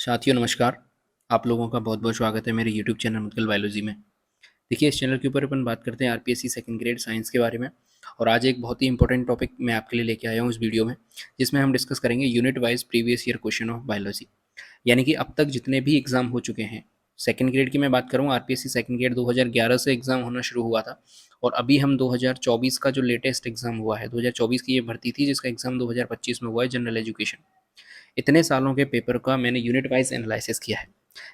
साथियों नमस्कार। आप लोगों का बहुत-बहुत स्वागत है मेरे यूट्यूब चैनल मुतकिल बायोलॉजी में। देखिए इस चैनल के ऊपर अपन बात करते हैं आरपीएससी सेकंड ग्रेड साइंस के बारे में और आज एक बहुत ही इंपॉर्टेंट टॉपिक मैं आपके लिए लेके आया हूँ इस वीडियो में, जिसमें हम डिस्कस करेंगे unit wise previous year question of biology. यानी कि अब तक जितने भी एग्ज़ाम हो चुके हैं, सेकंड ग्रेड की मैं बात करूँ आरपीएससी सेकंड ग्रेड 2011 से एग्ज़ाम होना शुरू हुआ था और अभी हम 2024 का जो लेटेस्ट एग्ज़ाम हुआ है, 2024 की ये भर्ती थी जिसका एग्ज़ाम 2025 में हुआ है जनरल एजुकेशन। इतने सालों के पेपर का मैंने यूनिट वाइज एनालिसिस किया है।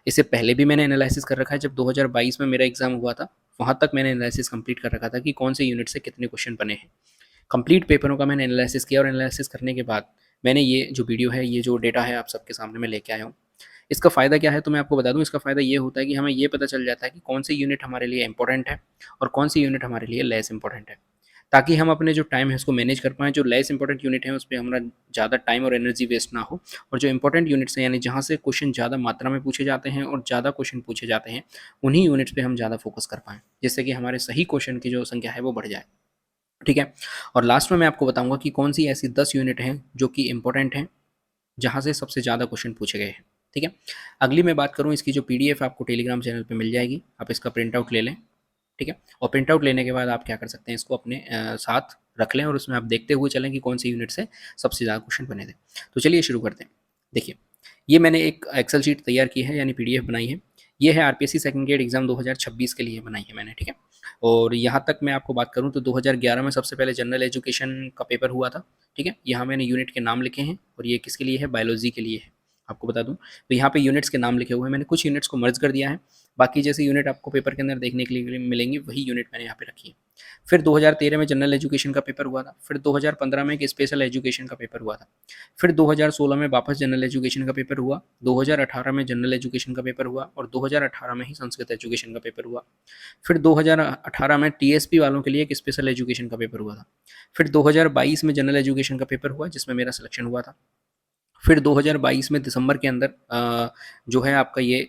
इससे पहले भी मैंने एनालिसिस कर रखा है, जब 2022 में मेरा एग्जाम हुआ था वहाँ तक मैंने एनालिसिस कंप्लीट कर रखा था कि कौन से यूनिट से कितने क्वेश्चन बने हैं। कंप्लीट पेपरों का मैंने एनालिसिस किया और एनालिसिस करने के बाद मैंने ये जो वीडियो है, ये जो डेटा है आप सबके सामने मैं लेके आया हूँ। इसका फ़ायदा क्या है तो मैं आपको बता दूँ, इसका फ़ायदा ये होता है कि हमें ये पता चल जाता है कि कौन से यूनिट हमारे लिए इंपॉर्टेंट है और कौन सी यूनिट हमारे लिए लेस इंपॉर्टेंट है, ताकि हम अपने जो टाइम है उसको मैनेज कर पाएँ। जो लेस इंपॉर्टेंट यूनिट है उस पे हमारा ज़्यादा टाइम और एनर्जी वेस्ट ना हो और जो इंपॉर्टेंट यूनिट्स हैं यानी जहाँ से क्वेश्चन ज़्यादा मात्रा में पूछे जाते हैं और ज़्यादा क्वेश्चन पूछे जाते हैं, उन्हीं यूनिट्स पे हम ज़्यादा फोकस कर पाएँ, जिससे कि हमारे सही क्वेश्चन की जो संख्या है वो बढ़ जाए। ठीक है? और लास्ट में मैं आपको बताऊँगा कि कौन सी ऐसी 10 यूनिट हैं जो कि इंपॉर्टेंट हैं, जहाँ से सबसे ज़्यादा क्वेश्चन पूछे गए हैं। ठीक है? अगली मैं बात करूँ, इसकी जो पीडीएफ आपको टेलीग्राम चैनल पे मिल जाएगी, आप इसका प्रिंट आउट ले लें। ठीक है? और प्रिंट आउट लेने के बाद आप क्या कर सकते हैं, इसको अपने साथ रख लें और उसमें आप देखते हुए चलें कि कौन सी यूनिट से सबसे ज़्यादा क्वेश्चन बने थे। तो चलिए शुरू करते हैं। देखिए, ये मैंने एक एक्सेल शीट तैयार की है यानी पीडीएफ बनाई है। ये है आरपीएससी सेकंड ग्रेड एग्जाम 2026 के लिए बनाई है मैंने। ठीक है? और यहाँ तक मैं आपको बात करूँ तो 2011 में सबसे पहले जनरल एजुकेशन का पेपर हुआ था। ठीक है? यहाँ मैंने यूनिट के नाम लिखे हैं और ये किसके लिए है, बायोलॉजी के लिए है। आपको बता दूँ तो यहाँ पे यूनिट्स के नाम लिखे हुए हैं, मैंने कुछ यूनिट्स को मर्ज कर दिया है। बाकी जैसे यूनिट आपको पेपर के अंदर देखने के लिए मिलेंगी वही यूनिट मैंने यहाँ पे रखी है। फिर 2013 में जनरल एजुकेशन का पेपर हुआ था, फिर 2015 में एक स्पेशल एजुकेशन का पेपर हुआ था, फिर 2016 में वापस जनरल एजुकेशन का पेपर हुआ, 2018 में जनरल एजुकेशन का पेपर हुआ और 2018 में ही संस्कृत एजुकेशन का पेपर हुआ। फिर 2018 में टीएसपी वालों के लिए एक स्पेशल एजुकेशन का पेपर हुआ था। फिर 2022 में जनरल एजुकेशन का पेपर हुआ जिसमें मेरा सिलेक्शन हुआ था। फिर 2022 में दिसंबर के अंदर जो है आपका ये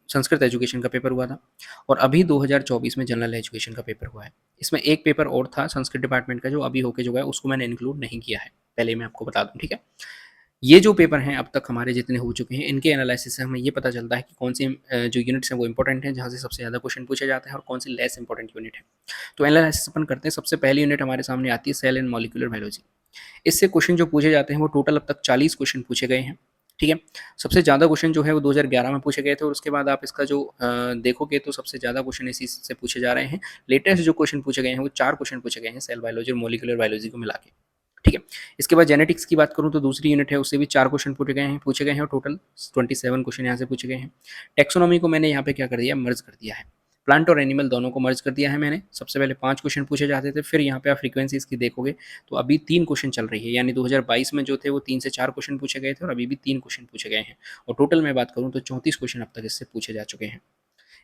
संस्कृत एजुकेशन का पेपर हुआ था और अभी 2024 में जनरल एजुकेशन का पेपर हुआ है। इसमें एक पेपर और था संस्कृत डिपार्टमेंट का जो अभी होके जो है उसको मैंने इंक्लूड नहीं किया है, पहले मैं आपको बता दूं। ठीक है? ये जो पेपर हैं अब तक हमारे जितने हो चुके हैं, इनके एनालिसिस से हमें ये पता चलता है कि कौन सी जो यूनिट्स हैं वो इंपॉर्टेंट हैं, जहाँ से सबसे ज़्यादा क्वेश्चन पूछे जाते हैं और कौन सी लेस इंपॉर्टेंट यूनिट है। तो एनालिसिस अपन करते हैं। सबसे पहली यूनिट हमारे सामने आती है सेल एंड मॉलिक्यूलर बायोलॉजी। इससे क्वेश्चन जो पूछे जाते हैं वो टोटल अब तक 40 क्वेश्चन पूछे गए हैं। ठीक है? सबसे ज़्यादा क्वेश्चन जो है वो 2011 में पूछे गए थे और उसके बाद आप इसका जो देखोगे तो सबसे ज़्यादा क्वेश्चन इसी से पूछे जा रहे हैं। लेटेस्ट जो क्वेश्चन पूछे गए हैं वो 4 क्वेश्चन पूछे गए हैं सेल बायोलॉजी और मॉलिक्यूलर बायोलॉजी को मिला के। ठीक है? इसके बाद जेनेटिक्स की बात करूँ तो दूसरी यूनिट है, उससे भी 4 क्वेश्चन पूछे गए हैं और टोटल 27 क्वेश्चन यहाँ से पूछे गए हैं। टेक्सोनॉमी को मैंने यहाँ पे क्या कर दिया, मर्ज कर दिया है। प्लांट और एनिमल दोनों को मर्ज कर दिया है मैंने। सबसे पहले 5 क्वेश्चन पूछे जाते थे, फिर यहाँ पे आप फ्रीक्वेंसी इसकी देखोगे तो अभी 3 क्वेश्चन चल रही है, यानी 2022 में जो थे वो 3 से 4 क्वेश्चन पूछे गए थे और अभी भी 3 क्वेश्चन पूछे गए हैं और टोटल मैं बात करूँ तो 34 क्वेश्चन अब तक इससे पूछे जा चुके हैं।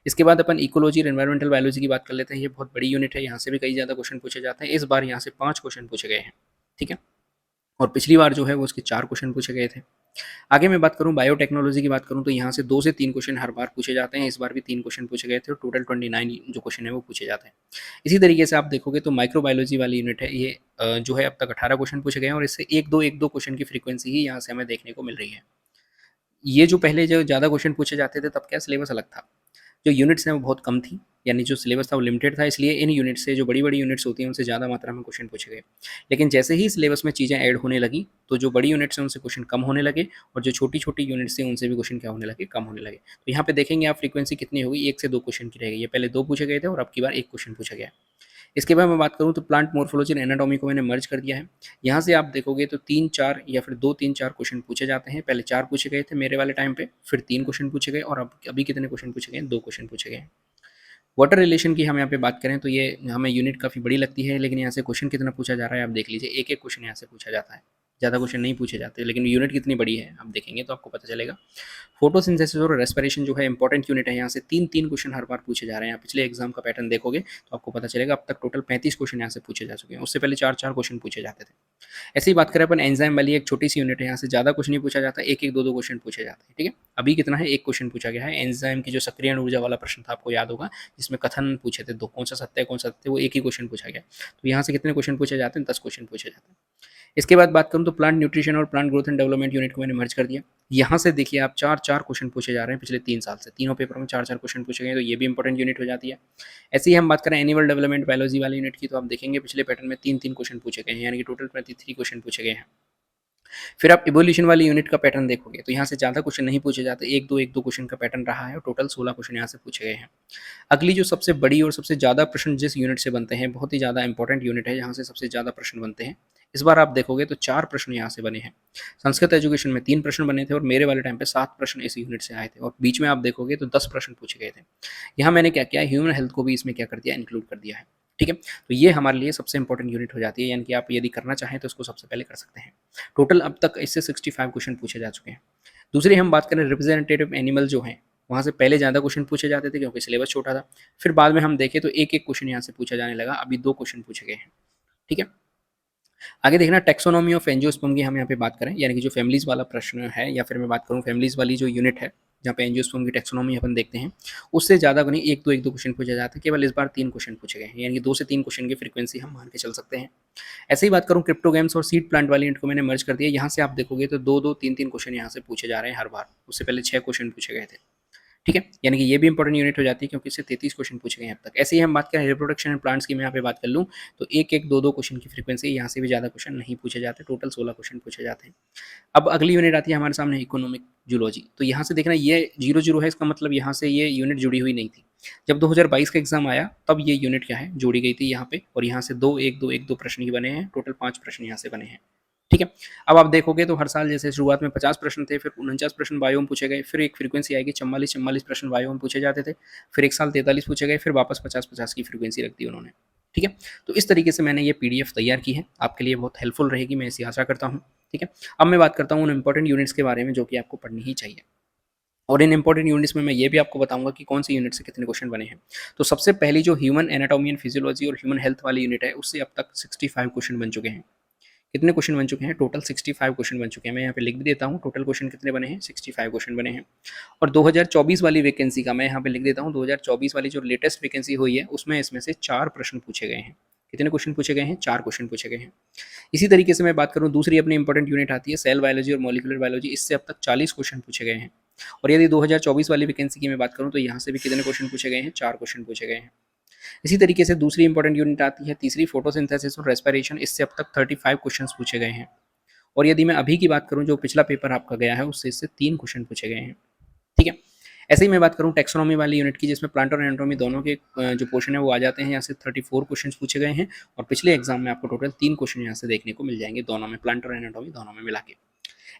इसके बाद अपन इकोलॉजी और एनवायरमेंटल बायोलॉजी की बात कर लेते हैं। ये बहुत बड़ी यूनिट है, यहाँ से भी कई ज़्यादा क्वेश्चन पूछे जाते हैं। इस बार यहाँ से 5 क्वेश्चन पूछे गए हैं। ठीक है? और पिछली बार जो है वो उसके 4 क्वेश्चन पूछे गए थे। आगे मैं बात करूँ बायोटेक्नोलॉजी की बात करूँ तो यहाँ से 2 से 3 क्वेश्चन हर बार पूछे जाते हैं। इस बार भी 3 क्वेश्चन पूछे गए थे और टोटल 29 जो क्वेश्चन है वो पूछे जाते हैं। इसी तरीके से आप देखोगे तो माइक्रोबायोलॉजी वाली यूनिट है, ये जो है अब तक 18 क्वेश्चन पूछे गए हैं और इससे 1-2 क्वेश्चन की फ्रीक्वेंसी ही यहाँ से हमें देखने को मिल रही है। ये जो पहले जो ज़्यादा क्वेश्चन पूछे जाते थे तब क्या सिलेबस अलग था। जो यूनिट्स हैं वो बहुत कम थी, यानी जो सिलेबस था वो लिमिटेड था, इसलिए इन यूनिट से जो बड़ी-बड़ी यूनिट्स होती हैं उनसे ज़्यादा मात्रा में क्वेश्चन पूछे गए। लेकिन जैसे ही सिलेबस में चीज़ें ऐड होने लगी, तो जो बड़ी यूनिट्स हैं उनसे क्वेश्चन कम होने लगे और जो छोटी-छोटी यूनिट्स थी उनसे भी क्वेश्चन क्या होने लगे, कम होने लगे। तो यहाँ पे देखेंगे आप फ्रीक्वेंसी कितनी होगी, 1 से 2 क्वेश्चन की रह गई है। पहले 2 पूछे गए थे और अब की बार 1 क्वेश्चन पूछा गया है। इसके बाद मैं बात करूँ तो प्लांट मॉर्फोलॉजी और एनाटॉमी को मैंने मर्ज कर दिया है। यहाँ से आप देखोगे तो 3-4 या फिर 2-3-4 क्वेश्चन पूछे जाते हैं। पहले 4 पूछे गए थे मेरे वाले टाइम पे, फिर 3 क्वेश्चन पूछे गए और अब अभी कितने क्वेश्चन पूछे गए हैं, 2 क्वेश्चन पूछे गए हैं। वाटर रिलेशन की हम यहाँ पे बात करें तो ये हमें यूनिट काफ़ी बड़ी लगती है, लेकिन यहाँ से क्वेश्चन कितना पूछा जा रहा है आप देख लीजिए। एक एक क्वेश्चन यहाँ से पूछा जाता है, ज़्यादा क्वेश्चन नहीं पूछे जाते, लेकिन यूनिट कितनी बड़ी है आप देखेंगे तो आपको पता चलेगा। फोटोसिंथेसिस और रेस्पिरेशन जो है इंपॉर्टेंट यूनिट है, यहाँ से 3-3 क्वेश्चन हर बार पूछे जा रहे हैं। पिछले एग्जाम का पैटर्न देखोगे तो आपको पता चलेगा अब तक टोटल 35 क्वेश्चन यहाँ से पूछे जा चुके हैं। उससे पहले 4-4 क्वेश्चन पूछे जाते थे। ऐसे ही बात करें अपन एंजाइम वाली, एक छोटी सी यूनिट है, यहाँ से ज़्यादा कुछ नहीं पूछा जाता, एक एक 2-2 क्वेश्चन पूछे जाते हैं। ठीक है? अभी कितना है, 1 क्वेश्चन पूछा गया है। एंजाइम की जो सक्रियण ऊर्जा वाला प्रश्न था आपको याद होगा, जिसमें कथन पूछे थे, दो कौन सा सत्य है कौन सा सत्य, वो एक ही क्वेश्चन पूछा गया। तो यहाँ से कितने क्वेश्चन पूछे जाते हैं, 10 क्वेश्चन पूछे जाते हैं। इसके बाद बात करूँ तो प्लांट न्यूट्रिशन और plant growth and development unit को मैंने मर्ज कर दिया। यहाँ से देखिए आप 4-4 क्वेश्चन पूछे जा रहे हैं पिछले 3 साल से। तीनों पेपर में 4-4 क्वेश्चन पूछे गए, तो ये भी इंपॉर्टेंट यूनिट हो जाती है। ऐसे ही हम बात करें एनिमल डेवलपमेंट बायोलॉजी वाले यूनिट की, तो आप देखेंगे पिछले पैटर्न में 3-3 क्वेश्चन पूछे गए हैं, यानी कि टोटल 23 क्वेश्चन पूछे गए हैं। फिर आप इवोल्यूशन वाली यूनिट का पैटर्न देखोगे तो यहाँ से ज़्यादा क्वेश्चन नहीं पूछे जाते, 1-2 क्वेश्चन का पैटर्न रहा है और टोटल 16 क्वेश्चन यहाँ से पूछे गए हैं। अगली जो सबसे बड़ी और सबसे ज़्यादा प्रश्न जिस यूनिट से बनते हैं, बहुत ही ज़्यादा इंपॉर्टेंट यूनिट है, यहाँ से सबसे ज़्यादा प्रश्न बनते हैं। इस बार आप देखोगे तो 4 प्रश्न यहाँ से बने हैं। संस्कृत एजुकेशन में 3 प्रश्न बने थे और मेरे वाले टाइम पे 7 प्रश्न इस यूनिट से आए थे, और बीच में आप देखोगे तो 10 प्रश्न पूछे गए थे। यहाँ मैंने क्या किया, ह्यूमन हेल्थ को भी इसमें क्या कर दिया, इंक्लूड कर दिया है। ठीक है, तो ये हमारे लिए सबसे इंपॉर्टेंट यूनिट हो जाती है, यानी कि आप यदि करना चाहें तो इसको सबसे पहले कर सकते हैं। टोटल अब तक इससे 65 क्वेश्चन पूछे जा चुके हैं। दूसरी हम बात करें रिप्रेजेंटेटिव एनिमल जो हैं, वहाँ से पहले ज़्यादा क्वेश्चन पूछे जाते थे क्योंकि सिलेबस छोटा था। फिर बाद में हम देखें तो एक-एक क्वेश्चन यहाँ से पूछा जाने लगा, अभी 2 क्वेश्चन पूछे गए हैं। ठीक है, आगे देखना टैक्सोनॉमी ऑफ एंजियोस्पर्म की हम यहाँ पे बात करें, यानी कि जो फैमिलीज़ वाला प्रश्न है, या फिर मैं बात करूँ फैमिलीज़ वाली जो यूनिट है, जहाँ पे एंजियोस्पर्म की टैक्सोनॉमी अपन देखते हैं, उससे ज़्यादा नहीं, 1-2 क्वेश्चन पूछे जाते हैं। केवल इस बार 3 क्वेश्चन पूछे गए हैं, यानी कि 2 से 3 क्वेश्चन की फ्रीक्वेंसी हम मान के चल सकते हैं। ऐसे ही बात करूँ क्रिप्टोगेम्स और सीड प्लांट वाली यूनिट को मैंने मर्ज कर दिया। यहाँ से आप देखोगे तो 2-2, 3-3 क्वेश्चन यहाँ से पूछे जा रहे हैं हर बार। उससे पहले 6 क्वेश्चन पूछे गए थे। ठीक है, यानी कि ये भी इंपॉर्टेंट यूनिट हो जाती है क्योंकि इससे 33 क्वेश्चन पूछे गए हैं अब तक। ऐसे ही हम बात करें रिप्रोडक्शन एंड प्लांट्स की, मैं यहाँ पे बात कर लूँ तो 1-1, 2-2 क्वेश्चन की फ्रीक्वेंसी, यहाँ से भी ज़्यादा क्वेश्चन नहीं पूछे जाते, टोटल 16 क्वेश्चन पूछे जाते हैं। अब अगली यूनिट आती है हमारे सामने इकोनॉमिक जूलॉजी। तो यहाँ से देखना ये 0-0 है, इसका मतलब यहाँ से ये यूनिट जुड़ी हुई नहीं थी। जब 2022 का एग्जाम आया तब ये यूनिट क्या है, जोड़ी गई थी यहाँ पे, और यहाँ से 2-1-2-1-2 प्रश्न ही बने हैं, टोटल 5 प्रश्न यहाँ से बने हैं। ठीक है, अब आप देखोगे तो हर साल जैसे शुरुआत में 50 प्रश्न थे, फिर 49 प्रश्न बायो में पूछे गए, फिर एक फ्रीक्वेंसी आएगी 44-44 प्रश्न बायो में पूछे जाते थे, फिर एक साल 43 पूछे गए, फिर वापस 50-50 की फ्रीक्वेंसी रख दी उन्होंने। ठीक है, तो इस तरीके से मैंने ये पीडीएफ तैयार की है, आपके लिए बहुत हेल्पफुल रहेगी, मैं ऐसी आशा करता हूँ। ठीक है, अब मैं बात करता हूँ उन इंपॉर्टेंट यूनिट्स के बारे में जो कि आपको पढ़नी ही चाहिए, और इन इंपॉर्टेंट यूनिट्स में मैं ये भी आपको बताऊंगा कि कौन सी यूनिट से कितने क्वेश्चन बने हैं। तो सबसे पहली जो ह्यूमन एनाटॉमी एंड फिजियोलॉजी और ह्यूमन हेल्थ वाली यूनिट है, उससे अब तक 65 क्वेश्चन बन चुके हैं। कितने क्वेश्चन बन चुके हैं, टोटल 65 क्वेश्चन बन चुके हैं। मैं यहाँ पे लिख भी देता हूँ टोटल क्वेश्चन कितने बने हैं, 65 क्वेश्चन बने हैं। और 2024 वाली वैकेंसी का मैं यहाँ पे लिख देता हूँ, 2024 वाली जो लेटेस्ट वैकेंसी हुई है उसमें इसमें से 4 प्रश्न पूछे गए हैं। कितने क्वेश्चन पूछे गए हैं, 4 क्वेश्चन पूछे गए हैं। इसी तरीके से मैं बात करूँ, दूसरी अपनी इंपॉर्टेंट यूनिट आती है सेल बायोलॉजी और मॉलिक्यूलर बायोलॉजी, इससे अब तक 40 क्वेश्चन पूछे गए हैं। और यदि 2024 वाली वैकेंसी की मैं बात करूँ तो यहाँ से भी कितने क्वेश्चन पूछे गए हैं, 4 क्वेश्चन पूछे गए हैं। इसी तरीके से दूसरी इंपॉर्टेंट यूनिट आती है तीसरी, फोटोसिंथेसिस और रेस्पिरेशन, इससे अब तक 35 क्वेश्चंस पूछे गए हैं। और यदि मैं अभी की बात करूं, जो पिछला पेपर आपका गया है उससे इससे 3 क्वेश्चन पूछे गए हैं। ठीक है, ऐसे ही मैं बात करूं टैक्सोनॉमी वाली यूनिट की, जिसमें प्लांट और एनाटॉमी दोनों के जो पोर्शन है वो आ जाते हैं, यहाँ से 34 क्वेश्चन पूछे गए हैं, और पिछले एग्जाम में आपको टोटल 3 क्वेश्चन यहाँ से देखने को मिल जाएंगे, दोनों में, प्लांट और एनाटॉमी दोनों में मिला के।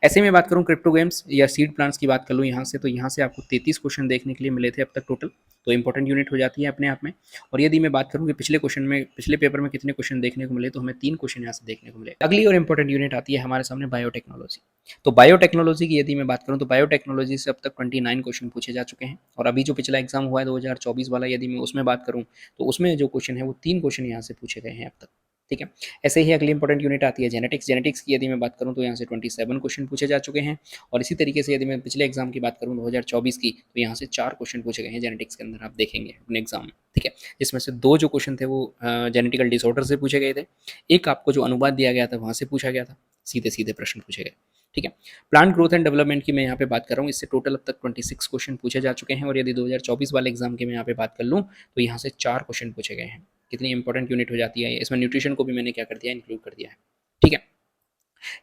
ऐसे में बात करूँ क्रिप्टो गेम्स या सीड प्लांट्स की बात कर लूँ यहाँ से, तो यहाँ से आपको 33 क्वेश्चन देखने के लिए मिले थे अब तक टोटल, तो इंपॉर्टेंट यूनिट हो जाती है अपने आप में। और यदि मैं बात करूँ कि पिछले क्वेश्चन में, पिछले पेपर में कितने क्वेश्चन देखने को मिले, तो हमें 3 क्वेश्चन यहाँ से देखने को मिले। अगली और इंपॉर्टेंट यूनिट आती है हमारे सामने बायोटेक्नोलॉजी। तो बायोटेक्नोलॉजी की यदि मैं बात करूँ तो बायोटेक्नोलॉजी से अब तक 29 क्वेश्चन पूछे जा चुके हैं, और अभी जो पिछला एग्जाम हुआ है 2024 वाला, यदि मैं उसमें बात करूँ तो उसमें जो क्वेश्चन है वो 3 क्वेश्चन यहाँ से पूछे गए हैं अब तक। ठीक है, ऐसे ही अगली इंपॉर्टेंट यूनिट आती है जेनेटिक्स। जेनेटिक्स की यदि मैं बात करूँ तो यहाँ से 27 क्वेश्चन पूछे जा चुके हैं, और इसी तरीके से यदि मैं पिछले एग्जाम की बात करूँ 2024 की, तो यहाँ से 4 क्वेश्चन पूछे गए हैं जेनेटिक्स के अंदर, आप देखेंगे अपने एग्जाम में। ठीक है, जिसमें से 2 जो क्वेश्चन थे वो जेनेटिकल डिसऑर्डर से पूछे गए थे, एक आपको जो अनुवाद दिया गया था वहाँ से पूछा गया था, सीधे सीधे प्रश्न पूछे गए। ठीक है, प्लांट ग्रोथ एंड डेवलपमेंट की मैं यहाँ पे बात कर रहा हूँ, इससे टोटल अब तक 26 क्वेश्चन पूछे जा चुके हैं, और यदि 2024 वाले एग्जाम की मैं यहाँ पे बात कर लूँ तो यहाँ से 4 क्वेश्चन पूछे गए हैं। कितनी इंपॉर्टेंट यूनिट हो जाती है, इसमें न्यूट्रिशन को भी मैंने क्या कर दिया, इंक्लूड कर दिया है। ठीक है,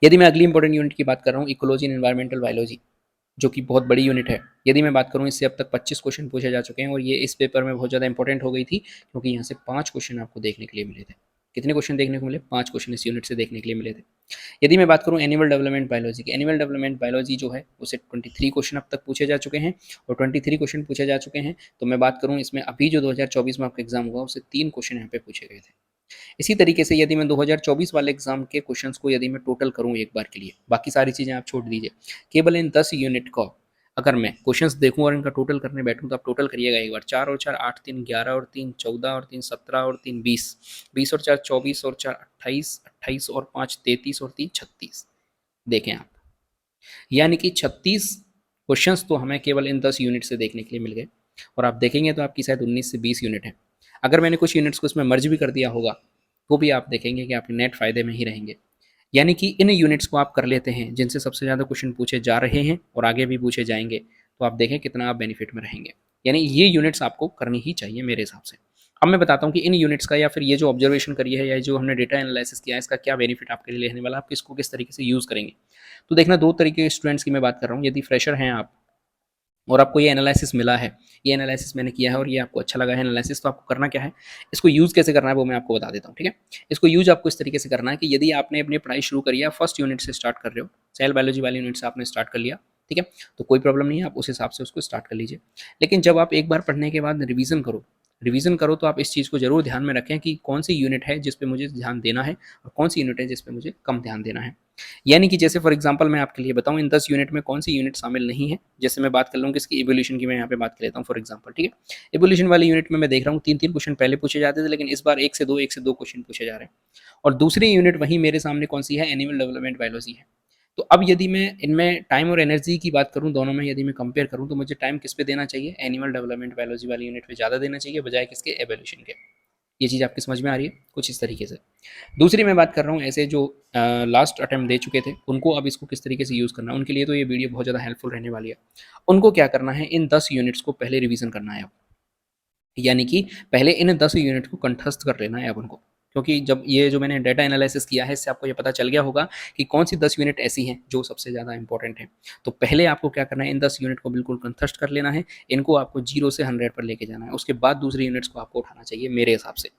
यदि मैं अगली इंपॉर्टेंट यूनिट की बात कर रहा हूँ, इकोलॉजी एंड एनवायरमेंटल बायोलॉजी, जो कि बहुत बड़ी यूनिट है, यदि मैं बात करूँ इससे अब तक 25 क्वेश्चन पूछे जा चुके हैं, और ये इस पेपर में बहुत ज़्यादा इंपॉर्टेंट हो गई थी क्योंकि यहाँ से 5 क्वेश्चन आपको देखने के लिए मिले थे। कितने क्वेश्चन देखने को मिले, 5 क्वेश्चन इस यूनिट से देखने के लिए मिले थे। यदि मैं बात करूँ एनिमल डेवलपमेंट बायोलॉजी की, एनिमल डेवलपमेंट बायोलॉजी जो है उसे 23 क्वेश्चन अब तक पूछे जा चुके हैं, और 23 क्वेश्चन पूछे जा चुके हैं, तो मैं बात करूँ इसमें अभी जो 2024 में आपका एग्जाम हुआ उससे 3 क्वेश्चन यहाँ पे पूछे गए थे। इसी तरीके से यदि मैं 2024 वाले एग्जाम के क्वेश्चंस को यदि मैं टोटल करूं एक बार के लिए, बाकी सारी चीज़ें आप छोड़ दीजिए, केवल इन 10 यूनिट को अगर मैं क्वेश्चंस देखूं और इनका टोटल करने बैठूं, तो आप टोटल करिएगा एक बार, 4 और 4 8, 3 11 और 3 14 और 3 17 और 3 20, 20 और 4 24 और 4 28, 28 और 5 33 और 3 36। देखें आप, यानी कि 36 क्वेश्चंस तो हमें केवल इन 10 यूनिट से देखने के लिए मिल गए, और आप देखेंगे तो आपकी शायद 19 से 20 यूनिट है। अगर मैंने कुछ यूनिट्स को इसमें मर्ज भी कर दिया होगा तो भी आप देखेंगे कि आपके नेट फ़ायदे में ही रहेंगे। यानी कि इन यूनिट्स को आप कर लेते हैं जिनसे सबसे ज़्यादा क्वेश्चन पूछे जा रहे हैं और आगे भी पूछे जाएंगे, तो आप देखें कितना आप बेनिफिट में रहेंगे। यानी ये यूनिट्स आपको करनी ही चाहिए मेरे हिसाब से। अब मैं बताता हूँ कि इन यूनिट्स का या फिर ये जो ऑब्जर्वेशन करी है या जो हमने डेटा एनालिसिस किया है इसका क्या बेनिफिट आपके लिए रहने वाला है, आप इसको किस तरीके से यूज़ करेंगे। तो देखना, दो तरीके के स्टूडेंट्स की मैं बात कर रहा हूँ। यदि फ्रेशर हैं आप और आपको ये एनालिसिस मिला है, ये एनालिसिस मैंने किया है और ये आपको अच्छा लगा है एनालिसिस, तो आपको करना क्या है, इसको यूज़ कैसे करना है वो मैं आपको बता देता हूँ, ठीक है। इसको यूज़ आपको इस तरीके से करना है कि यदि आपने अपनी पढ़ाई शुरू करी है, फर्स्ट यूनिट से स्टार्ट कर रहे हो, सेल बायोलॉजी वाली यूनिट से आपने स्टार्ट कर लिया, ठीक है, तो कोई प्रॉब्लम नहीं है, आप उस हिसाब से उसको स्टार्ट कर लीजिए। लेकिन जब आप एक बार पढ़ने के बाद रिवीजन करो तो आप इस चीज़ को ज़रूर ध्यान में रखें कि कौन सी यूनिट है जिस पे मुझे ध्यान देना है और कौन सी यूनिट है जिस पे मुझे कम ध्यान देना है। यानी कि जैसे फॉर एग्जांपल मैं आपके लिए बताऊं, इन 10 यूनिट में कौन सी यूनिट शामिल नहीं है। जैसे मैं बात कर लूँ कि इसकी इवोल्यूशन की, मैं यहाँ पे बात कर लेता हूँ फॉर एग्जांपल, ठीक है। इवोल्यूशन वाली यूनिट में मैं देख रहा हूँ 3-3 क्वेश्चन पहले पूछे जाते थे, लेकिन इस बार 1 से 2 क्वेश्चन पूछे जा रहे हैं। और दूसरी यूनिट वहीं मेरे सामने कौन सी है, एनिमल डेवलपमेंट बायोलॉजी है। तो अब यदि मैं इनमें टाइम और एनर्जी की बात करूं, दोनों में यदि मैं कंपेयर करूं, तो मुझे टाइम किस पे देना चाहिए, एनिमल डेवलपमेंट बायोलॉजी वाली यूनिट पे ज़्यादा देना चाहिए बजाय किसके, एवोल्यूशन के। ये चीज़ आपकी समझ में आ रही है कुछ इस तरीके से। दूसरी मैं बात कर रहा हूँ ऐसे जो लास्ट अटेम्प्ट दे चुके थे उनको अब इसको किस तरीके से यूज़ करना है, उनके लिए तो ये वीडियो बहुत ज़्यादा हेल्पफुल रहने वाली है। उनको क्या करना है, इन 10 यूनिट्स को पहले रिवीजन करना है अब। यानी कि पहले इन 10 यूनिट को कंठस्थ कर लेना है अब उनको, क्योंकि जब ये जो मैंने डाटा एनालिसिस किया है इससे आपको ये पता चल गया होगा कि कौन सी 10 यूनिट ऐसी हैं जो सबसे ज़्यादा इंपॉर्टेंट है। तो पहले आपको क्या करना है, इन 10 यूनिट को बिल्कुल कंठस्थ कर लेना है, इनको आपको 0 से 100 पर लेके जाना है, उसके बाद दूसरी यूनिट्स को आपको उठाना चाहिए मेरे हिसाब से।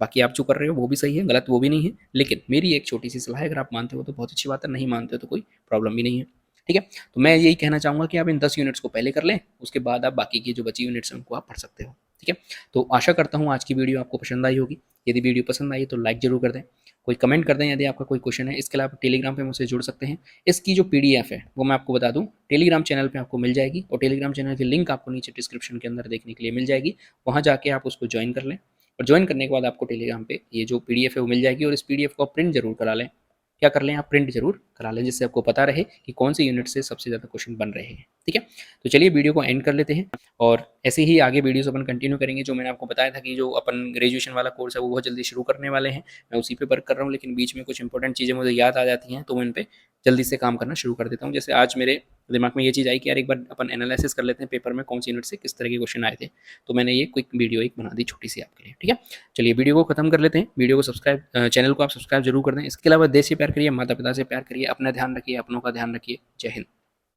बाकी आप जो कर रहे हो वो भी सही है, गलत वो भी नहीं है, लेकिन मेरी एक छोटी सी सलाह है, अगर आप मानते हो तो बहुत अच्छी बात है, नहीं मानते हो तो कोई प्रॉब्लम भी नहीं है, ठीक है। तो मैं यही कहना चाहूँगा कि आप इन 10 यूनिट्स को पहले कर लें, उसके बाद आप बाकी की जो बची यूनिट्स हैं उनको आप पढ़ सकते हो, ठीक है। तो आशा करता हूँ आज की वीडियो आपको पसंद आई होगी। यदि वीडियो पसंद आई तो लाइक जरूर कर दें, कोई कमेंट कर दें यदि आपका कोई क्वेश्चन है। इसके अलावा आप टेलीग्राम पे मुझसे जुड़ सकते हैं। इसकी जो पीडीएफ है वो मैं आपको बता दूं, टेलीग्राम चैनल पे आपको मिल जाएगी और टेलीग्राम चैनल की लिंक आपको नीचे डिस्क्रिप्शन के अंदर देखने के लिए मिल जाएगी। वहाँ जाके आप उसको ज्वाइन कर लें और ज्वाइन करने के बाद आपको टेलीग्राम पे ये जो पीडीएफ है वो मिल जाएगी और इस पीडीएफ को आप प्रिंट जरूर करा लें। क्या कर लें, आप प्रिंट जरूर करा लें, जिससे आपको पता रहे कि कौन सी यूनिट से सबसे ज़्यादा क्वेश्चन बन रहे हैं, ठीक है। तो चलिए वीडियो को एंड कर लेते हैं और ऐसे ही आगे वीडियोस अपन कंटिन्यू करेंगे। जो मैंने आपको बताया था कि जो अपन ग्रेजुएशन वाला कोर्स है वो बहुत जल्दी शुरू करने वाले हैं, मैं उसी पे वर्क कर रहा हूँ, लेकिन बीच में कुछ इंपॉर्टेंट चीज़ें मुझे याद आ जाती हैं तो मैं इन पे जल्दी से काम करना शुरू कर देता हूँ। जैसे आज मेरे दिमाग में ये चीज़ आई कि यार एक बार अपन एनालिसिस कर लेते हैं पेपर में कौन सी यूनिट से किस तरह के क्वेश्चन आए थे, तो मैंने ये क्विक वीडियो एक बना दी छोटी सी आपके लिए, ठीक है। चलिए वीडियो को खत्म कर लेते हैं। वीडियो को सब्सक्राइब, चैनल को आप सब्सक्राइब जरूर कर दें। इसके अलावा देश से प्यार करिए, माता पिता से प्यार करिए, अपना ध्यान रखिए, अपनों का ध्यान रखिए। जय हिंद।